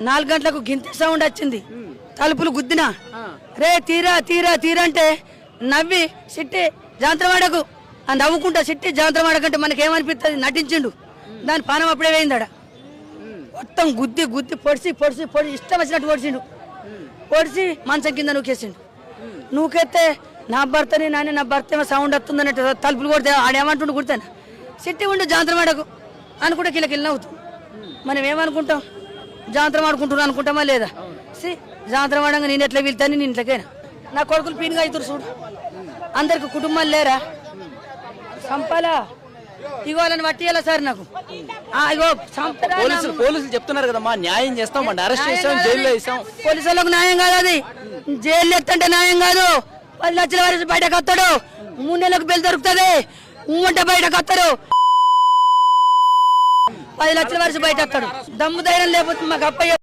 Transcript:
4 గంటలకు గింత సౌండ్ వచ్చింది, తలుపులు గుద్దినా. రే తీరా తీరా తీరా అంటే నవ్వి సిట్టి జాంత్రమాడకు అని నవ్వుకుంటా. సిట్టి జాంత్రమాడకంటే మనకేమనిపిస్తుంది, నటించిండు. దాని పానం అప్పుడే వేయిందాడ. మొత్తం గుద్ది గుద్ది పొడిసి పొడిసి పొడిసి ఇష్టం వచ్చినట్టు పొడిచిండు. పొడిసి మంచం కింద నూకేసిండు. నూకెత్తే నా భర్తని నాని నా భర్త ఏమో సౌండ్ వస్తుందన్నట్టు తలుపులు కొడితే ఆడేమంటుండు కుడతాను. సిట్టి ఉండు జాంత్రమాడకు అనుకుంటే కిలకిల నవ్వుతాం. మనం ఏమనుకుంటాం, జాంత్రం ఆడుకుంటున్నాను అనుకుంటామా లేదా? జాంత్రం ఆడంగా నేను ఎట్లా వెళ్తాను, నేను ఇంట్లోకైనా నా కొడుకులు పీనుగా అవుతారు చూడు. అందరికి కుటుంబాలు లేరా? సంపాలా ఇగోలని పట్టియాలా సార్ నాకు? ఇగో పోలీసులు చెప్తున్నారు కదమ్మా, న్యాయం చేస్తాం, అరెస్ట్ చేసాం, జైల్లో వేసాం. పోలీసు వాళ్ళకు న్యాయం కాదు అది. జైలు ఎత్తంటే న్యాయం కాదు. 10 లక్షల వరకు బయటకు వస్తాడు, 3 నెలలకు బెయిల్ దొరుకుతుంది. ఉంటే బయటకు వస్తాడు, 10 లక్షల వరకు బయట వస్తాడు. దమ్ము ధైర్యం లేకపోతే మాకు అప్పయ్య